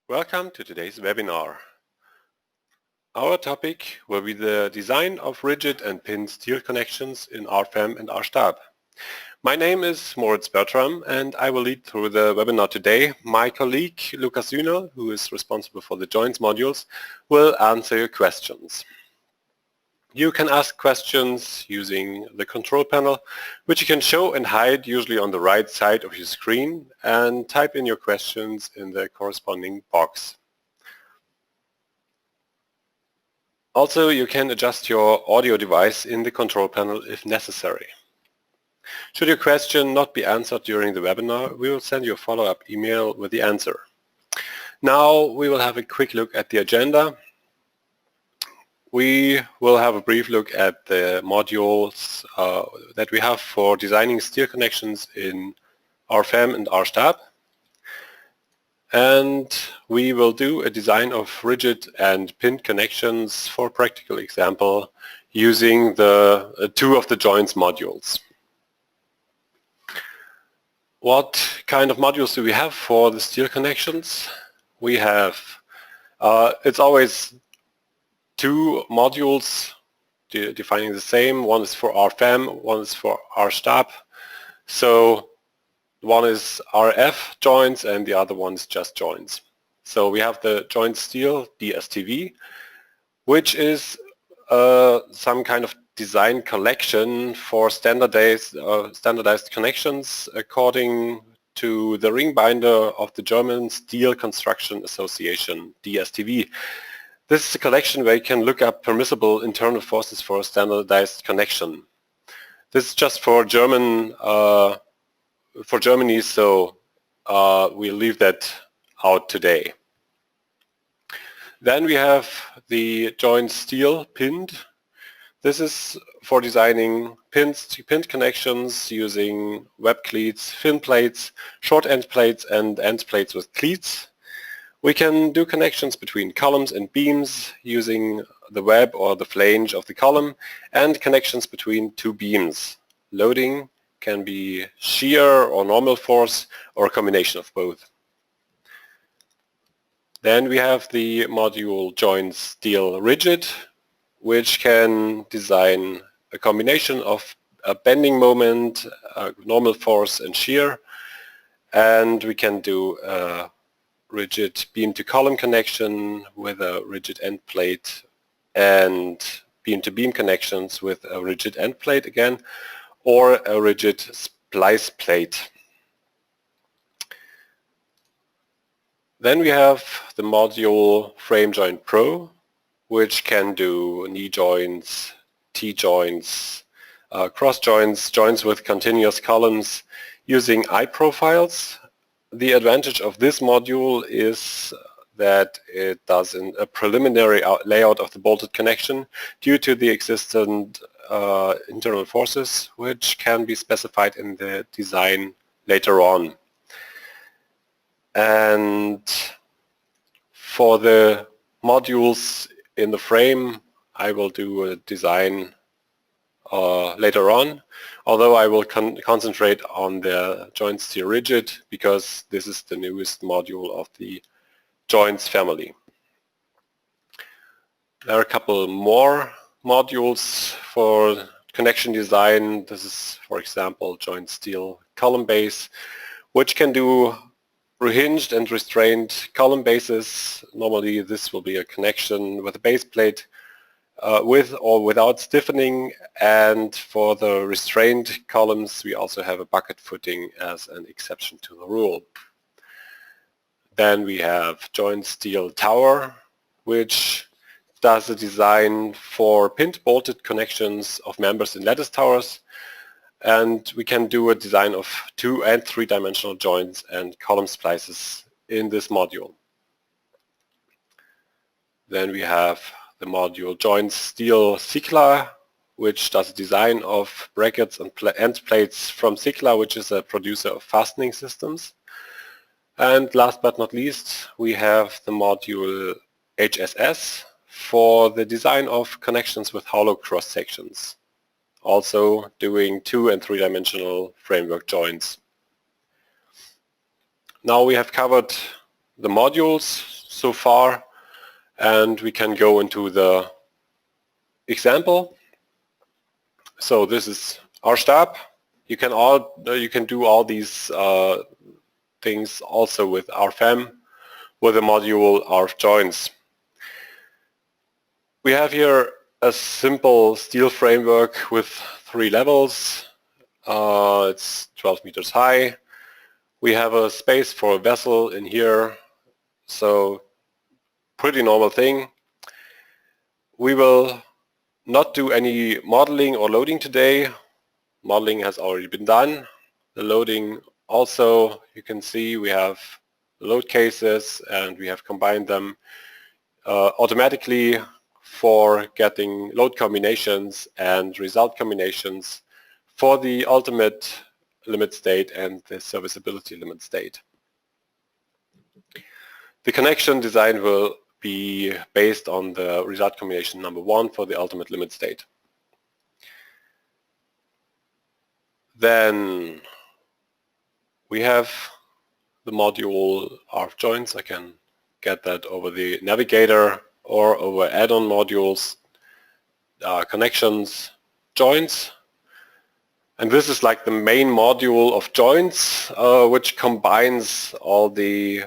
Welcome to today's webinar. Our topic will be the design of rigid and pinned steel connections in RFEM and RSTAB. My name is Moritz Bertram and I will lead through the webinar today. My colleague Lukas Hühner, who is responsible for the joints modules, will answer your questions. You can ask questions using the control panel, which you can show and hide usually on the right side of your screen, and type in your questions in the corresponding box. Also, you can adjust your audio device in the control panel if necessary. Should your question not be answered during the webinar, we will send you a follow-up email with the answer. Now we will have a quick look at the agenda. We will have a brief look at the modules that we have for designing steel connections in RFEM and RSTAB. And we will do a design of rigid and pinned connections for a practical example using the two of the joints modules. What kind of modules do we have for the steel connections? We have, it's always two modules defining the same. One is for RFEM, one is for RSTAB. So one is RF joints and the other one is just joints. So we have the joint steel, DSTV, which is some kind of design collection for standardized connections according to the ring binder of the German Steel Construction Association, DSTV. This is a collection where you can look up permissible internal forces for a standardized connection. This is just for Germany, so we'll leave that out today. Then we have the joint steel pinned. This is for designing pinned connections using web cleats, fin plates, short end plates and end plates with cleats. We can do connections between columns and beams using the web or the flange of the column, and connections between two beams. Loading can be shear or normal force or a combination of both. Then we have the module joint steel rigid, which can design a combination of a bending moment, normal force and shear, and we can do a rigid beam to column connection with a rigid end plate and beam to beam connections with a rigid end plate again, or a rigid splice plate. Then we have the module frame joint pro, which can do knee joints, T-joints, cross joints, joints with continuous columns using eye profiles. The advantage of this module is that it does a preliminary layout of the bolted connection due to the existent internal forces, which can be specified in the design later on. And for the modules in the frame, I will do a design later on, although I will concentrate on the joint steel rigid because this is the newest module of the joints family. There are a couple more modules for connection design. This is, for example, joint steel column base, which can do rehinged and restrained column bases. Normally this will be a connection with a base plate with or without stiffening, and for the restrained columns we also have a bucket footing as an exception to the rule. Then we have joint steel tower, which does a design for pinned bolted connections of members in lattice towers, and we can do a design of 2- and 3-dimensional joints and column splices in this module. Then we have the module joint steel Sigla, which does a design of brackets and end plates from Sigla, which is a producer of fastening systems. And last but not least, we have the module HSS for the design of connections with hollow cross sections, also doing 2- and 3-dimensional framework joints. Now we have covered the modules, so far, and we can go into the example. So this is RSTAB. You can do all these things also with RFEM with the module RFJoins. We have here a simple steel framework with 3 levels. It's 12 meters high. We have a space for a vessel in here, so pretty normal thing. We will not do any modeling or loading today. Modeling has already been done. The loading also, you can see we have load cases and we have combined them automatically for getting load combinations and result combinations for the ultimate limit state and the serviceability limit state. The connection design will be based on the result combination number 1 for the ultimate limit state. Then we have the module RFJoins. I can get that over the navigator or over add-on modules, connections, joins. And this is like the main module of joins, which combines all the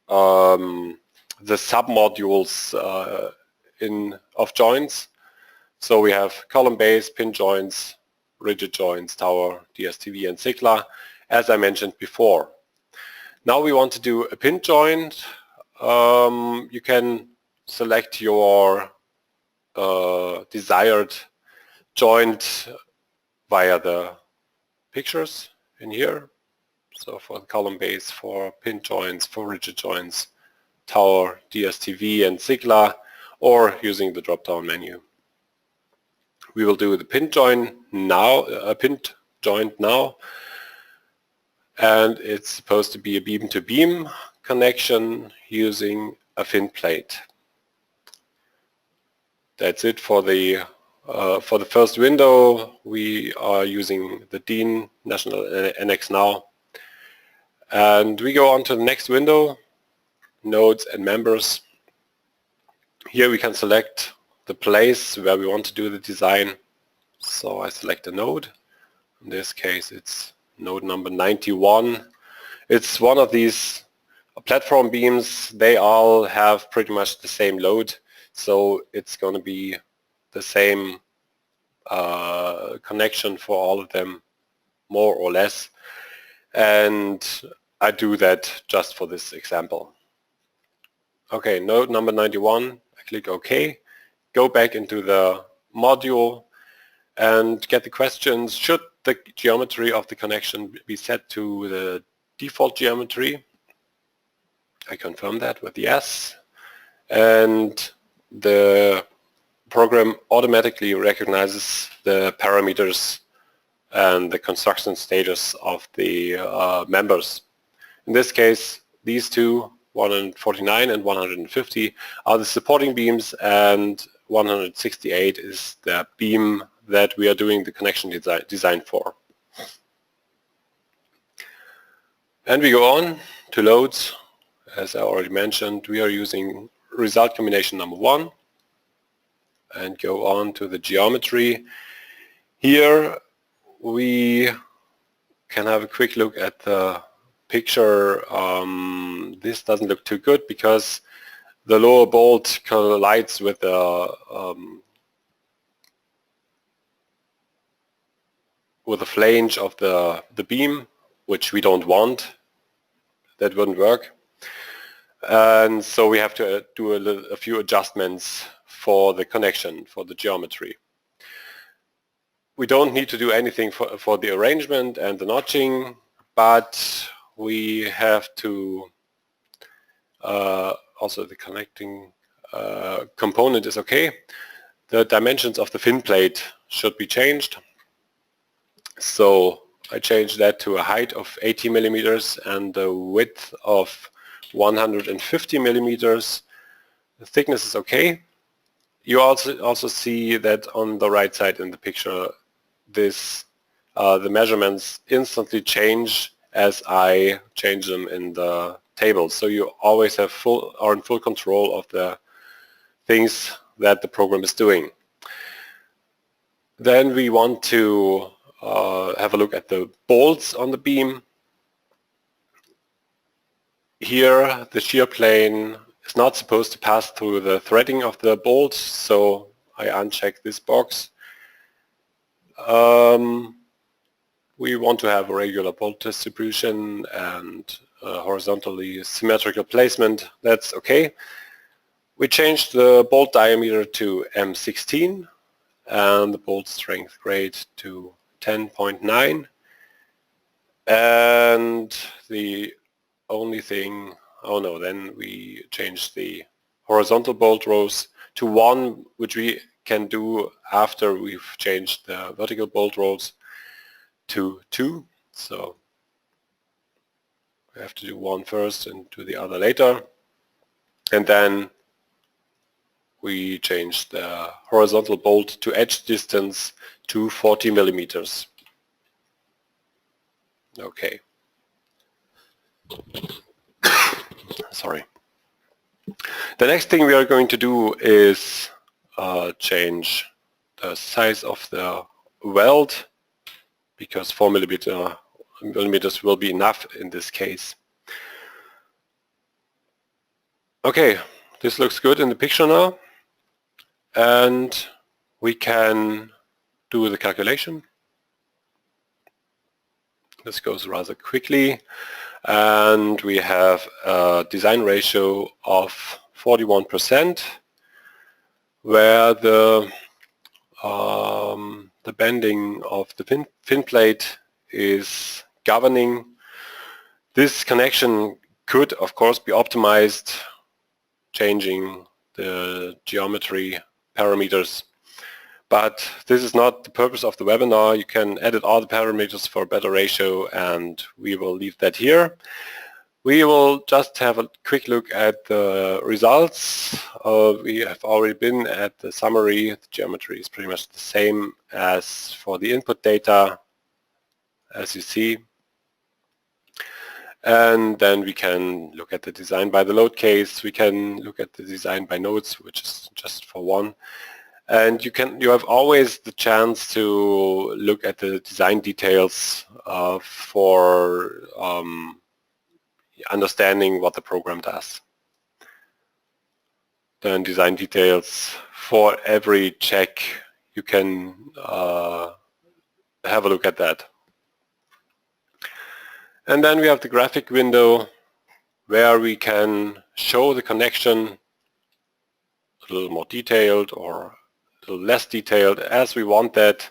sub-modules of joins. So we have column-based, pin joins, rigid joins, tower, DSTV, and Sigla, as I mentioned before. Now we want to do a pin join. You can select your desired joint via the pictures in here. So for the column base, for pin joints, for rigid joints, tower, DSTV, and Sigla, or using the drop-down menu. We will do the pin join now, and it's supposed to be a beam-to-beam connection using a fin plate. That's it for the first window. We are using the DIN National NX now, and we go on to the next window, nodes and members. Here we can select the place where we want to do the design. So I select a node. In this case it's node number 91. It's one of these platform beams. They all have pretty much the same load, so it's going to be the same connection for all of them, more or less. And I do that just for this example. Okay, node number 91, I click OK, go back into the module and get the questions. Should the geometry of the connection be set to the default geometry? I confirm that with yes, and the program automatically recognizes the parameters and the construction status of the members. In this case, these two, 149 and 150, are the supporting beams, and 168 is the beam that we are doing the connection design for. And we go on to loads. As I already mentioned, we are using result combination number 1 and go on to the geometry. Here we can have a quick look at the picture. This doesn't look too good because the lower bolt collides with the flange of the beam, which we don't want. That wouldn't work. And so we have to do a few adjustments for the connection, for the geometry. We don't need to do anything for the arrangement and the notching, but we have to also the connecting component is okay. The dimensions of the fin plate should be changed. So I changed that to a height of 80 millimeters and a width of 150 millimeters. The thickness is okay. You also see that on the right side in the picture, this the measurements instantly change as I change them in the table. So you always are in full control of the things that the program is doing. Then we want to have a look at the bolts on the beam. Here the shear plane is not supposed to pass through the threading of the bolt, so I uncheck this box. We want to have a regular bolt distribution and horizontally symmetrical placement. That's okay. We changed the bolt diameter to M16 and the bolt strength grade to 10.9. And the only thing, then we changed the horizontal bolt rows to 1, which we can do after we've changed the vertical bolt rows to 2. So we have to do 1 first and do the other later. And then we changed the horizontal bolt to edge distance to 40 millimeters. Okay. Sorry. The next thing we are going to do is change the size of the weld, because 4 millimeters will be enough in this case. Okay, this looks good in the picture now, and we can do the calculation. This goes rather quickly, and we have a design ratio of 41%, where the bending of the fin plate is governing. This connection could, of course, be optimized, changing the geometry parameters. But this is not the purpose of the webinar. You can edit all the parameters for a better ratio, and we will leave that here. We will just have a quick look at the results. We have already been at the summary. The geometry is pretty much the same as for the input data, as you see. And then we can look at the design by the load case. We can look at the design by nodes, which is just for one. And you have always the chance to look at the design details for understanding what the program does. Then design details for every check, you can have a look at that. And then we have the graphic window where we can show the connection a little more detailed or a little less detailed as we want that.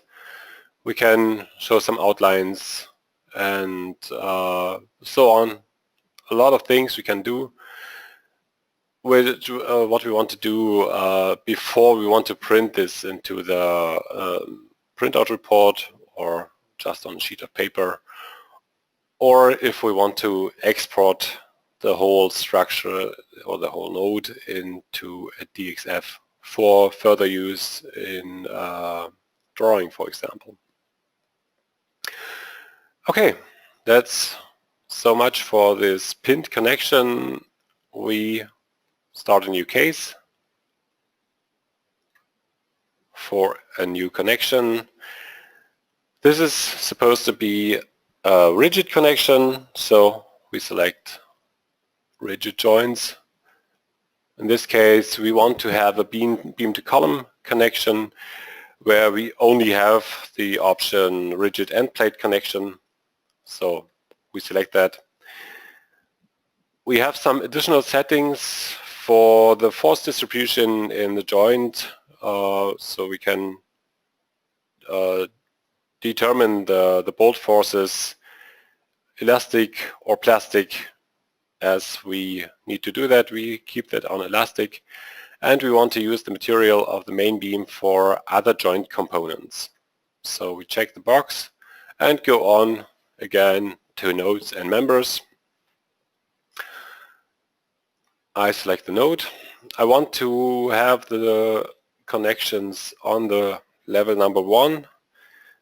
We can show some outlines and so on. A lot of things we can do with what we want to do before we want to print this into the printout report or just on a sheet of paper, or if we want to export the whole structure or the whole node into a DXF for further use in drawing, for example. Okay, that's so much for this pinned connection. We start a new case for a new connection. This is supposed to be a rigid connection, so we select rigid joints. In this case, we want to have a beam to column connection where we only have the option rigid end plate connection. So we select that. We have some additional settings for the force distribution in the joint, so we can determine the bolt forces, elastic or plastic. As we need to do that, we keep that on elastic, and we want to use the material of the main beam for other joint components. So we check the box and go on again to nodes and members. I select the node. I want to have the connections on the level number 1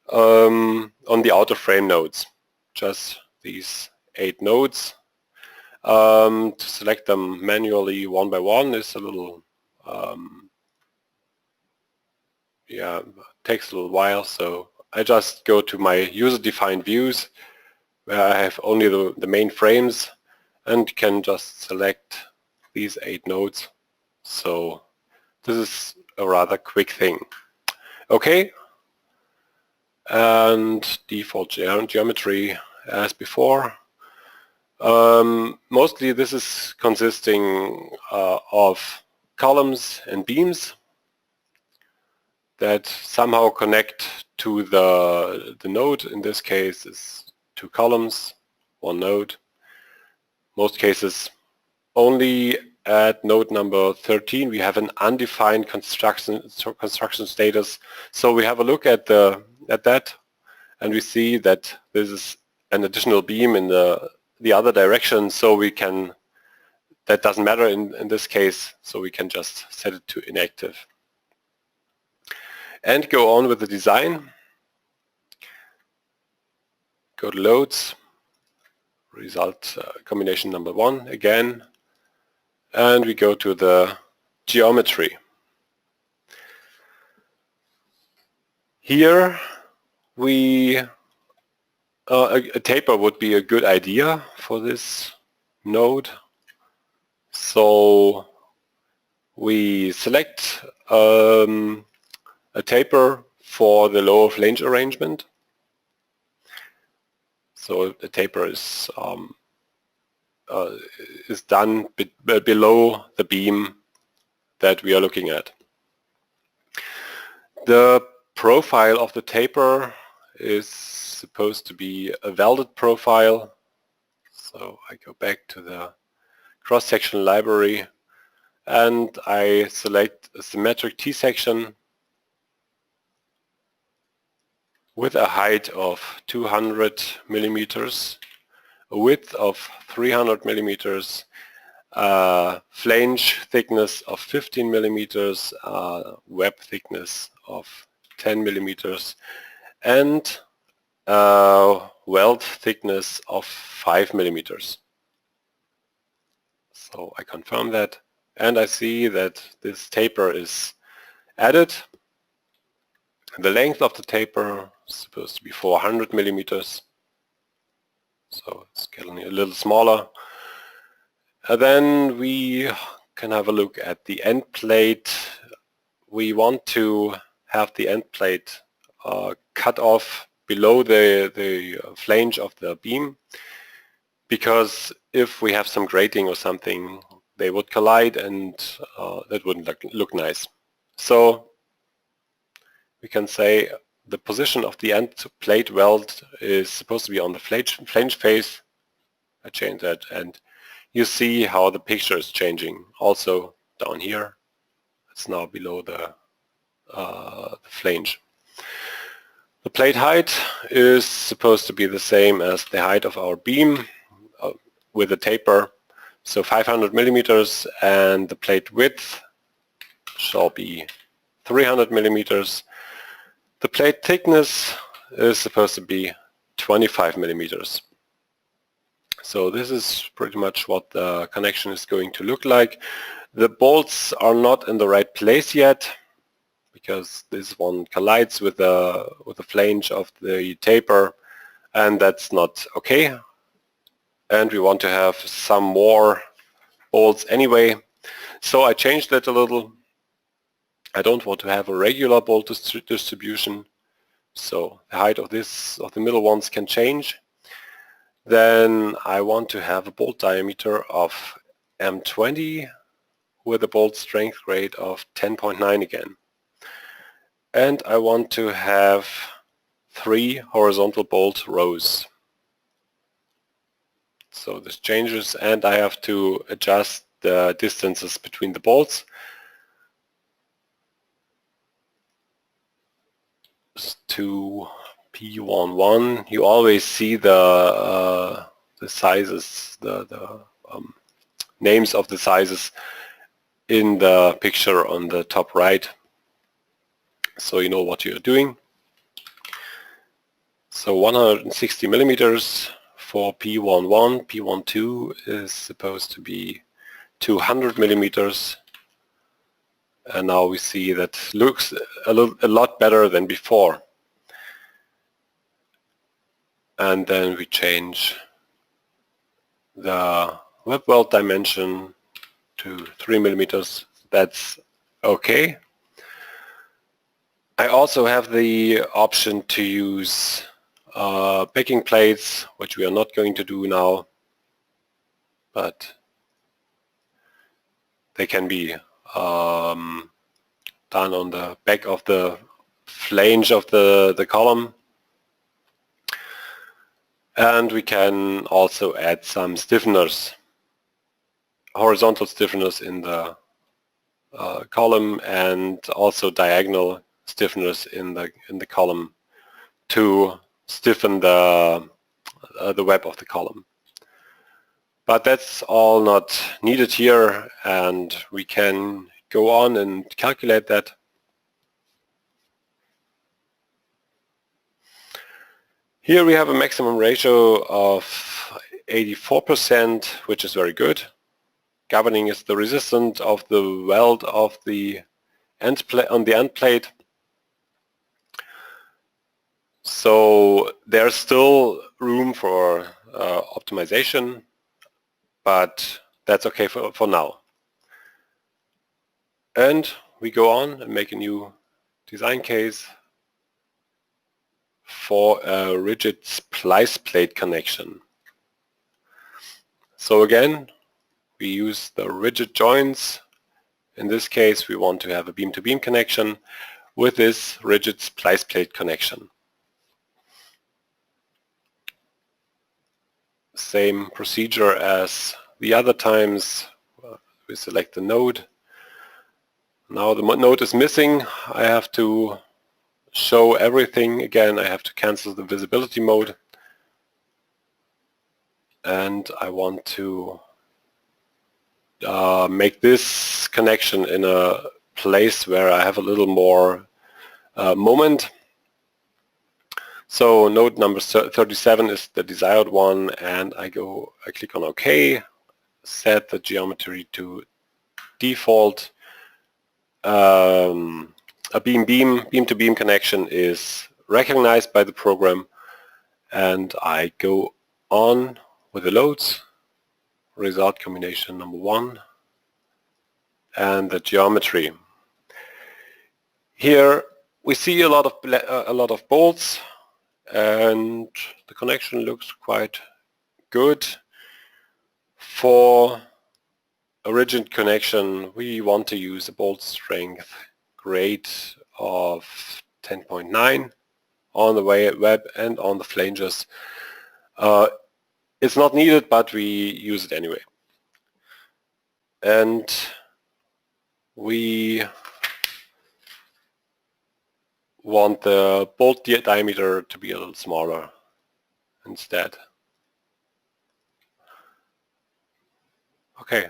on the outer frame nodes. Just these 8 nodes. To select them manually one by one is a little, takes a little while, so I just go to my user-defined views where I have only the main frames and can just select these 8 nodes. So this is a rather quick thing. Okay, and default geometry as before. Mostly this is consisting of columns and beams that somehow connect to the node. In this case is 2 columns, 1 node. Most cases only at node number 13 we have an undefined construction status. So we have a look at that and we see that this is an additional beam in the other direction, so we can, that doesn't matter in this case, so we can just set it to inactive. And go on with the design. Go to loads, result combination number 1 again, and we go to the geometry. Here we a taper would be a good idea for this node. So we select a taper for the lower flange arrangement. So the taper is done below the beam that we are looking at. The profile of the taper is supposed to be a welded profile. So I go back to the cross-section library and I select a symmetric T-section with a height of 200 millimeters, a width of 300 millimeters, flange thickness of 15 millimeters, web thickness of 10 millimeters, and weld thickness of 5 millimeters. So I confirm that and I see that this taper is added. The length of the taper is supposed to be 400 millimeters. So it's getting a little smaller. And then we can have a look at the end plate. We want to have the end plate cut off below the flange of the beam, because if we have some grating or something, they would collide and that wouldn't look nice. So we can say the position of the end plate weld is supposed to be on the flange face. I change that and you see how the picture is changing. Also down here, it's now below the flange. The plate height is supposed to be the same as the height of our beam with a taper, so 500 millimeters, and the plate width shall be 300 millimeters. The plate thickness is supposed to be 25 millimeters. So this is pretty much what the connection is going to look like. The bolts are not in the right place yet, because this one collides with the flange of the taper, and that's not okay. And we want to have some more bolts anyway. So I changed that a little. I don't want to have a regular bolt distribution, so the height of the middle ones can change. Then I want to have a bolt diameter of M20 with a bolt strength grade of 10.9 again. And I want to have 3 horizontal bolt rows. So this changes, and I have to adjust the distances between the bolts to P11. You always see the sizes, the names of the sizes in the picture on the top right, so you know what you're doing. So 160 millimeters for P11, P12 is supposed to be 200 millimeters, and now we see that looks a lot better than before. And then we change the web weld dimension to 3 millimeters. That's okay. I also have the option to use backing plates, which we are not going to do now, but they can be done on the back of the flange of the column. And we can also add some stiffeners, horizontal stiffeners in the column, and also diagonal stiffeners in the column to stiffen the web of the column. But that's all not needed here, and we can go on and calculate that. Here we have a maximum ratio of 84%, which is very good. Governing is the resistance of the weld of the on the end plate. So there's still room for optimization, but that's okay for now. And we go on and make a new design case for a rigid splice plate connection. So again, we use the rigid joints. In this case, we want to have a beam-to-beam connection with this rigid splice plate connection. Same procedure as the other times. We select the node. Now the node is missing. I have to show everything again. I have to cancel the visibility mode, and I want to make this connection in a place where I have a little more moment. So node number 37 is the desired one, and I click on OK, set the geometry to default. A beam-to-beam connection is recognized by the program, and I go on with the loads, result combination number 1, and the geometry. Here we see a lot of bolts, and the connection looks quite good. For a rigid connection, we want to use a bolt strength grade of 10.9 on the web and on the flanges. It's not needed, but we use it anyway. And we want the bolt diameter to be a little smaller instead. Okay,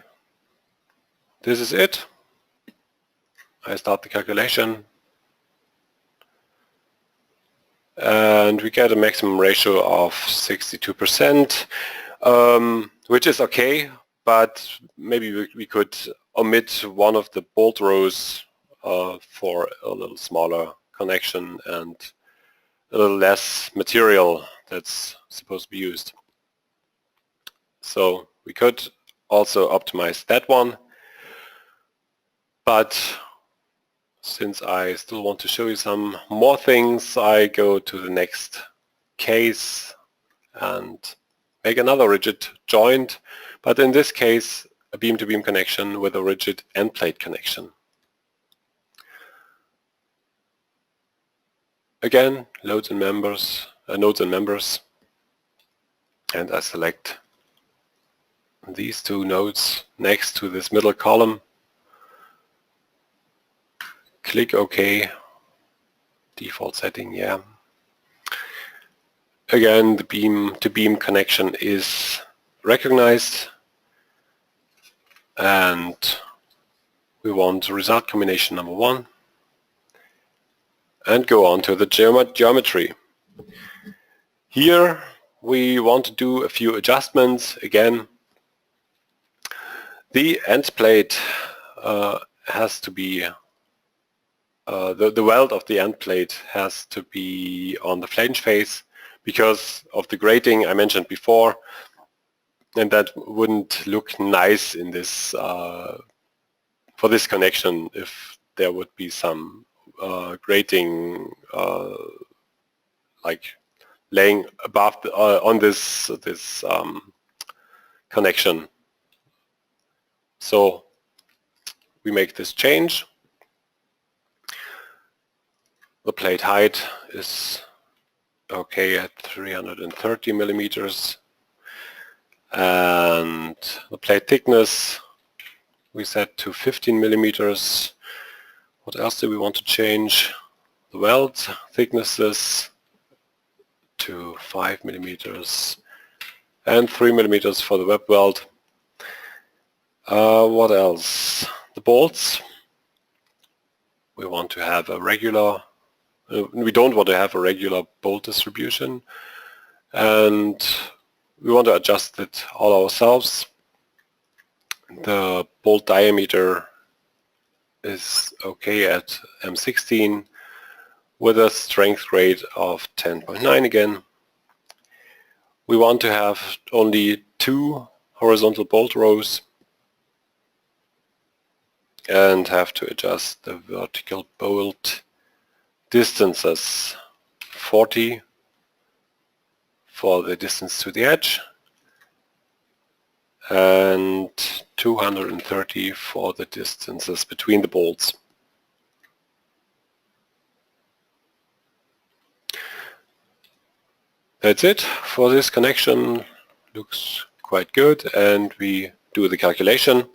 this is it. I start the calculation, and we get a maximum ratio of 62%, which is okay, but maybe we could omit one of the bolt rows for a little smaller connection and a little less material that's supposed to be used. So we could also optimize that one, but since I still want to show you some more things, I go to the next case and make another rigid joint, but in this case a beam-to-beam connection with a rigid end plate connection. Again, nodes and members, and I select these two nodes next to this middle column. Click OK, default setting, yeah. Again, the beam-to-beam connection is recognized, and we want result combination number 1, and go on to the geometry. Here we want to do a few adjustments again. The end plate has to be, the weld of the end plate has to be on the flange face because of the grating I mentioned before, and that wouldn't look nice in this for this connection if there would be some grating like laying above the, on this connection. So we make this change. The plate height is okay at 330 millimeters, and the plate thickness we set to 15 millimeters. What else do we want to change? The weld thicknesses to 5 millimeters and 3 millimeters for the web weld. What else? The bolts. We want to have a regular, we don't want to have a regular bolt distribution, and we want to adjust it all ourselves. The bolt diameter is okay at M16 with a strength grade of 10.9 again. We want to have only 2 horizontal bolt rows and have to adjust the vertical bolt distances, 40 for the distance to the edge and 230 for the distances between the bolts. That's it for this connection. Looks quite good, and we do the calculation.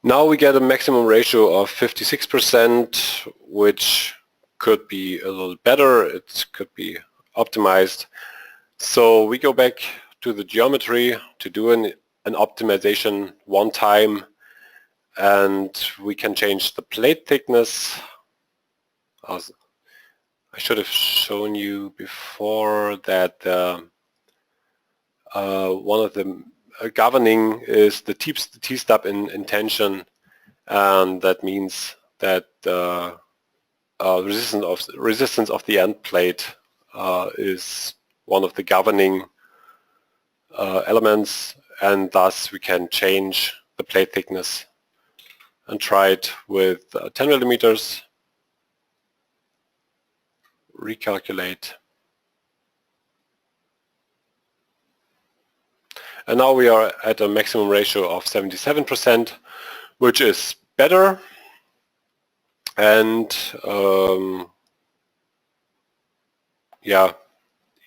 Now we get a maximum ratio of 56%, which could be a little better. It could be optimized. So we go back to the geometry to do an optimization one time, and we can change the plate thickness. I should have shown you before that one of the governing is the T-stub in tension, and that means that the resistance of the end plate is one of the governing elements, and thus we can change the plate thickness and try it with 10 millimeters. Recalculate, and now we are at a maximum ratio of 77%, which is better, and yeah,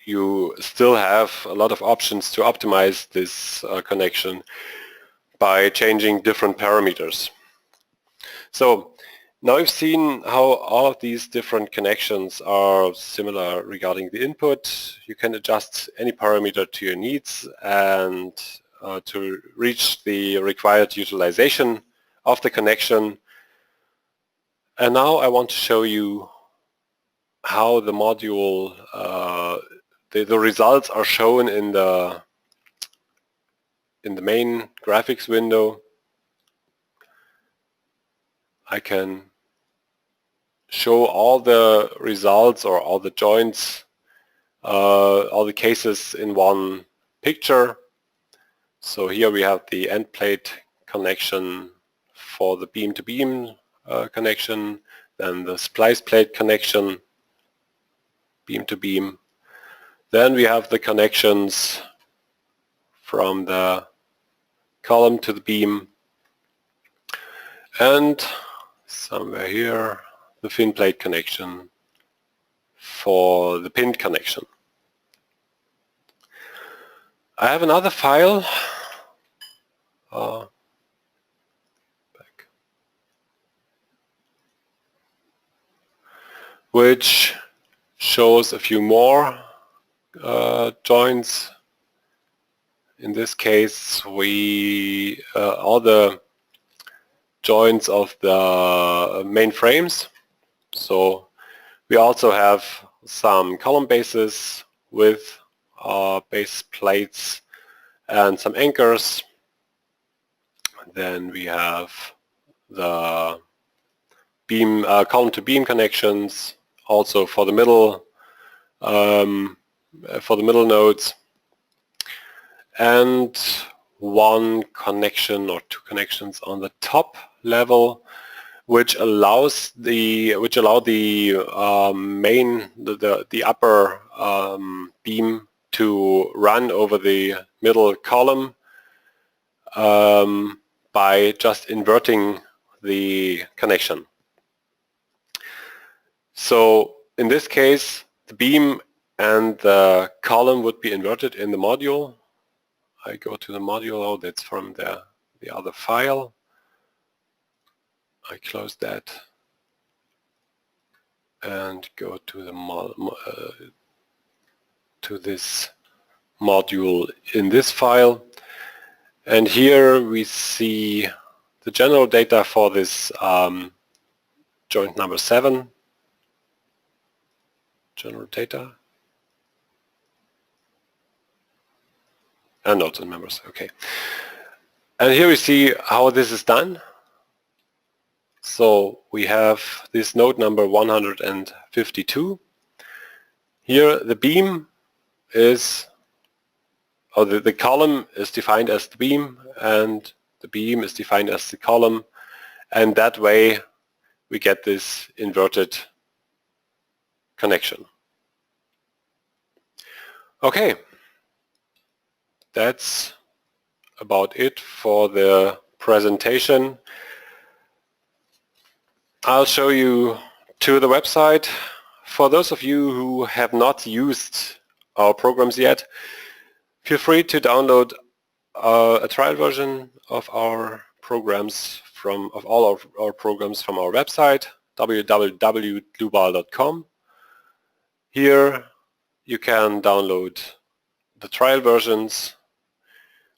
you still have a lot of options to optimize this connection by changing different parameters. So now we've seen how all of these different connections are similar regarding the input. You can adjust any parameter to your needs and to reach the required utilization of the connection. And now I want to show you how the module, the results are shown in the main graphics window. I can show all the results or all the joints, all the cases in one picture. So here we have the end plate connection for the beam-to-beam connection, then the splice plate connection, beam-to-beam. Then we have the connections from the column to the beam, and somewhere here the fin plate connection for the pinned connection. I have another file which shows a few more joints. In this case, we all the joints of the main frames. So we also have some column bases with base plates and some anchors. Then we have the beam column to beam connections, also for the middle nodes, and one connection or two connections on the top level, which allow the upper beam to run over the middle column by just inverting the connection. So in this case, the beam and the column would be inverted in the module. I go to the module, oh, that's from the other file. I close that and go to the to this module in this file. And here we see the general data for this joint number 7. General data. And notes and members, okay. And here we see how this is done. So we have this node number 152. Here the beam is, or the column is defined as the beam, and the beam is defined as the column, and that way we get this inverted connection. Okay, that's about it for the presentation. I'll show you to the website. For those of you who have not used our programs yet, feel free to download a trial version of our programs of all of our programs from our website, www.dlubal.com. Here you can download the trial versions.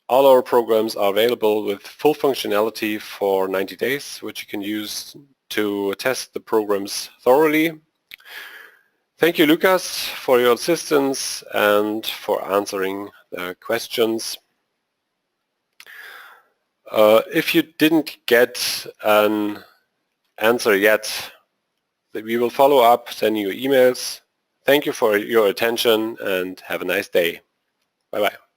All our programs are available with full functionality for 90 days, which you can use to test the programs thoroughly. Thank you, Lucas, for your assistance and for answering the questions. If you didn't get an answer yet, we will follow up, sending you emails. Thank you for your attention and have a nice day. Bye-bye.